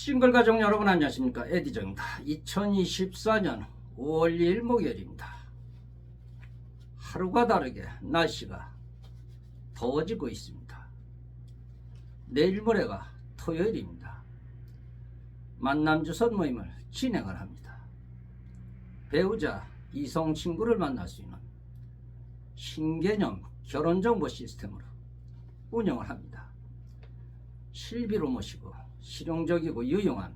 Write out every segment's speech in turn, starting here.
싱글 가족 여러분 안녕하십니까, 에디정입니다. 2024년 5월 2일 목요일입니다. 하루가 다르게 날씨가 더워지고 있습니다. 내일 모레가 토요일입니다. 만남주선 모임을 진행을 합니다. 배우자 이성 친구를 만날 수 있는 신개념 결혼정보 시스템으로 운영을 합니다. 실비로 모시고 실용적이고 유용한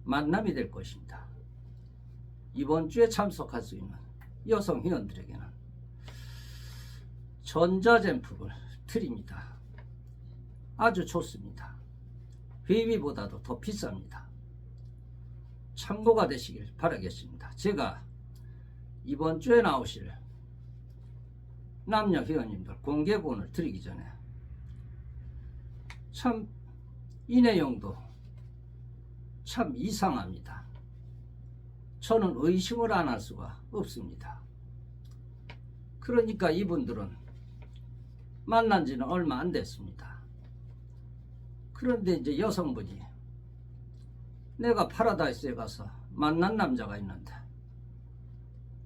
만남이 될 것입니다. 이번 주에 참석할 수 있는 여성 회원들에게는 전자제품을 드립니다. 아주 좋습니다. 회비보다도 더 비쌉니다. 참고가 되시길 바라겠습니다. 제가 이번 주에 나오실 남녀 회원님들 공개본을 드리기 전에 참 이 내용도 참 이상합니다. 저는 의심을 안 할 수가 없습니다. 그러니까 이분들은 만난 지는 얼마 안 됐습니다. 그런데 이제 여성분이 내가 파라다이스에 가서 만난 남자가 있는데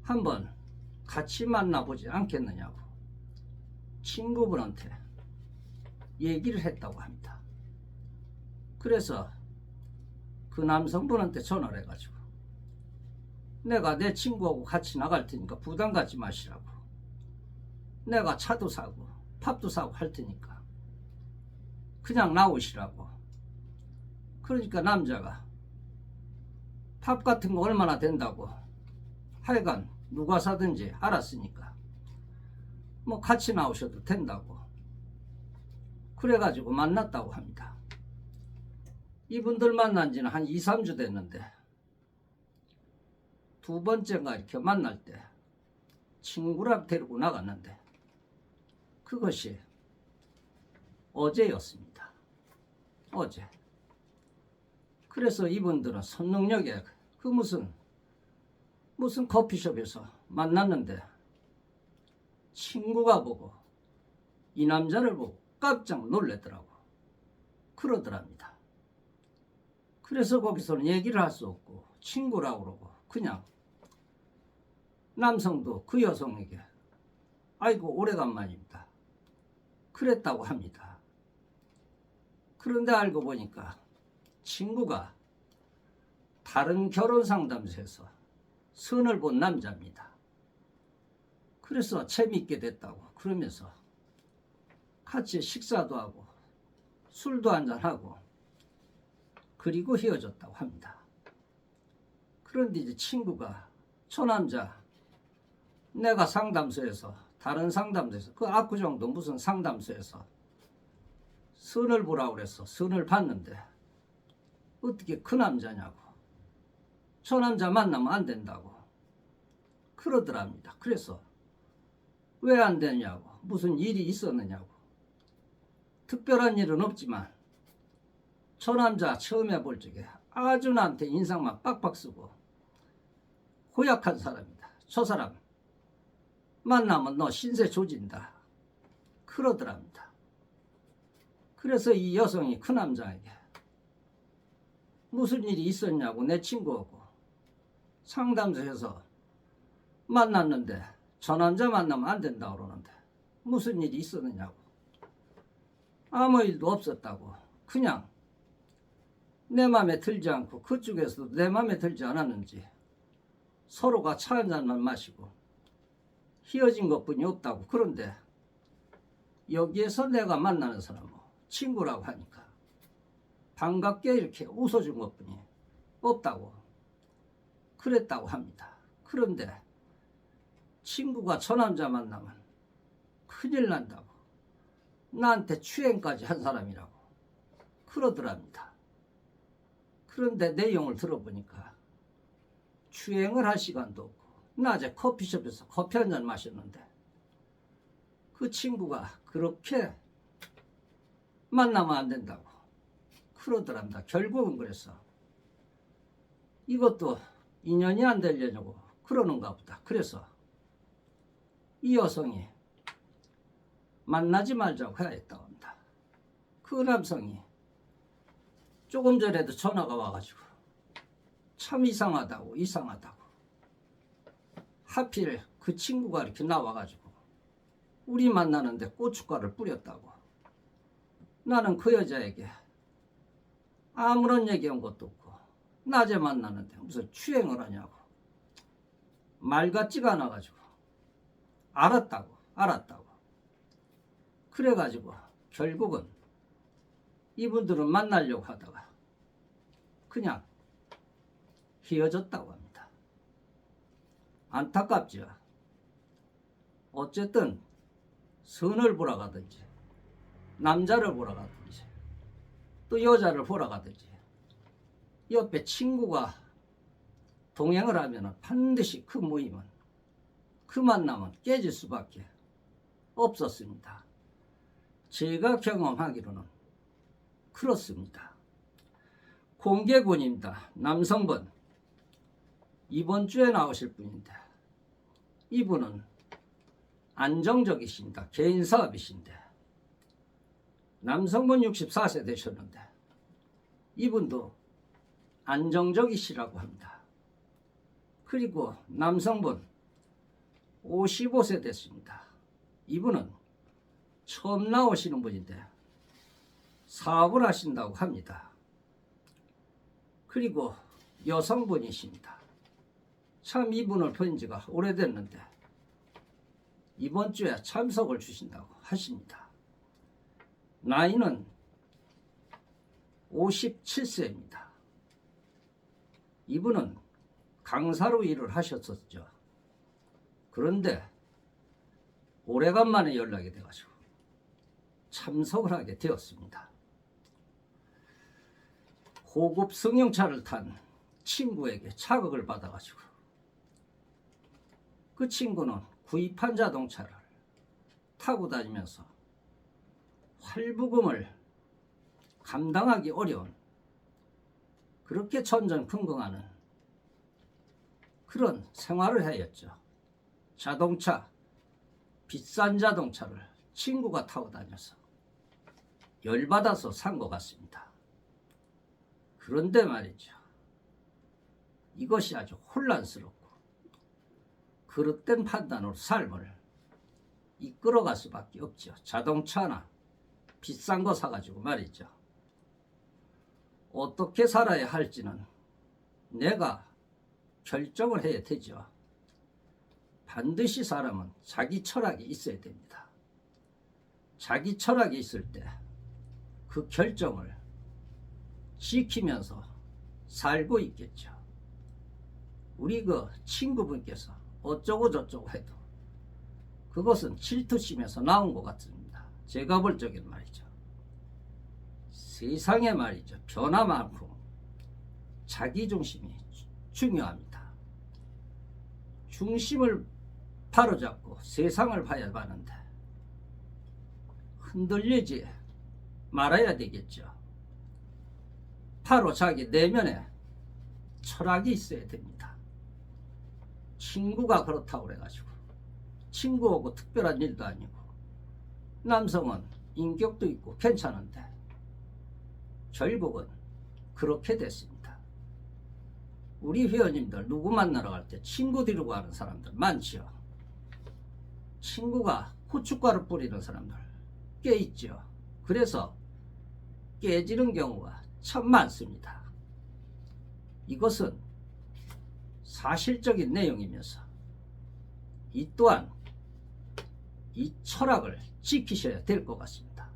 한번 같이 만나보지 않겠느냐고 친구분한테 얘기를 했다고 합니다. 그래서 그 남성분한테 전화를 해가지고 내가 내 친구하고 같이 나갈 테니까 부담 갖지 마시라고, 내가 차도 사고 밥도 사고 할 테니까 그냥 나오시라고. 그러니까 남자가 밥 같은 거 얼마나 된다고, 하여간 누가 사든지 알았으니까 뭐 같이 나오셔도 된다고 그래가지고 만났다고 합니다. 이분들 만난 지는 한 2, 3주 됐는데 두 번째가 이렇게 만날 때 친구랑 데리고 나갔는데 그것이 어제였습니다. 어제. 그래서 이분들은 선릉역에 그 무슨 커피숍에서 만났는데 친구가 보고 이 남자를 보고 깜짝 놀랐더라고. 그러더랍니다. 그래서 거기서는 얘기를 할 수 없고 친구라고 그러고 그냥 남성도 그 여성에게 아이고 오래간만입니다 그랬다고 합니다. 그런데 알고 보니까 친구가 다른 결혼 상담소에서 선을 본 남자입니다. 그래서 재미있게 됐다고 그러면서 같이 식사도 하고 술도 한잔하고 그리고 헤어졌다고 합니다. 그런데 이제 친구가 저 남자 내가 상담소에서 다른 상담소에서 그 압구정도 무슨 상담소에서 선을 보라고 그랬어. 선을 봤는데 어떻게 그 남자냐고, 저 남자 만나면 안 된다고 그러더랍니다. 그래서 왜 안 되냐고, 무슨 일이 있었느냐고. 특별한 일은 없지만 저 남자 처음에 볼 적에 아주 나한테 인상만 빡빡 쓰고 고약한 사람이다. 저 사람 만나면 너 신세 조진다 그러더랍니다. 그래서 이 여성이 그 남자에게 무슨 일이 있었냐고, 내 친구하고 상담소에서 만났는데 저 남자 만나면 안 된다고 그러는데 무슨 일이 있었느냐고. 아무 일도 없었다고, 그냥 내 맘에 들지 않고 그쪽에서도 내 맘에 들지 않았는지 서로가 차 한 잔만 마시고 헤어진 것뿐이 없다고. 그런데 여기에서 내가 만나는 사람은 친구라고 하니까 반갑게 이렇게 웃어준 것뿐이 없다고 그랬다고 합니다. 그런데 친구가 저 남자 만나면 큰일 난다고, 나한테 추행까지 한 사람이라고 그러더랍니다. 그런데 내용을 들어보니까 추행을 할 시간도 없고 낮에 커피숍에서 커피 한 잔 마셨는데 그 친구가 그렇게 만나면 안 된다고 그러더랍니다. 결국은 그래서 이것도 인연이 안 되려고 그러는가 보다. 그래서 이 여성이 만나지 말자고 해야 했다고 합니다. 그 남성이 조금 전에도 전화가 와가지고 참 이상하다고. 하필 그 친구가 이렇게 나와가지고 우리 만나는데 고춧가루를 뿌렸다고. 나는 그 여자에게 아무런 얘기한 것도 없고 낮에 만나는데 무슨 추행을 하냐고. 말 같지가 않아가지고 알았다고. 그래가지고 결국은 이분들은 만나려고 하다가 그냥 헤어졌다고 합니다. 안타깝죠. 어쨌든 선을 보러 가든지 남자를 보러 가든지 또 여자를 보러 가든지 옆에 친구가 동행을 하면 반드시 그 모임은, 그 만남은 깨질 수밖에 없었습니다. 제가 경험하기로는 그렇습니다. 공개군입니다. 남성분. 이번 주에 나오실 분인데 이분은 안정적이십니다. 개인 사업이신데 남성분 64세 되셨는데 이분도 안정적이시라고 합니다. 그리고 남성분 55세 됐습니다. 이분은 처음 나오시는 분인데 사업을 하신다고 합니다. 그리고 여성분이십니다. 참 이분을 본 지가 오래됐는데 이번 주에 참석을 주신다고 하십니다. 나이는 57세입니다. 이분은 강사로 일을 하셨었죠. 그런데 오래간만에 연락이 돼가지고 참석을 하게 되었습니다. 고급 승용차를 탄 친구에게 자극을 받아가지고 그 친구는 구입한 자동차를 타고 다니면서 할부금을 감당하기 어려운 그렇게 천전긍긍하는 그런 생활을 하였죠. 자동차, 비싼 자동차를 친구가 타고 다녀서 열받아서 산 것 같습니다. 그런데 말이죠. 이것이 아주 혼란스럽고 그릇된 판단으로 삶을 이끌어갈 수밖에 없죠. 자동차나 비싼 거 사가지고 말이죠. 어떻게 살아야 할지는 내가 결정을 해야 되죠. 반드시 사람은 자기 철학이 있어야 됩니다. 자기 철학이 있을 때 그 결정을 지키면서 살고 있겠죠. 우리 그 친구분께서 어쩌고 저쩌고 해도 그것은 질투심에서 나온 것 같습니다. 제가 볼 적엔 말이죠. 세상에 말이죠. 변화만큼 자기중심이 중요합니다. 중심을 바로잡고 세상을 봐야 하는데 흔들리지 말아야 되겠죠. 바로 자기 내면에 철학이 있어야 됩니다. 친구가 그렇다고 그래가지고 친구하고 특별한 일도 아니고 남성은 인격도 있고 괜찮은데 결국은 그렇게 됐습니다. 우리 회원님들 누구 만나러 갈 때 친구 데리고 가는 사람들 많지요. 친구가 고춧가루 뿌리는 사람들 꽤 있죠. 그래서 깨지는 경우가 참 많습니다. 이것은 사실적인 내용이면서 이 또한 이 철학을 지키셔야 될 것 같습니다.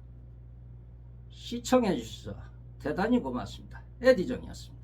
시청해 주셔서 대단히 고맙습니다. 에디정이었습니다.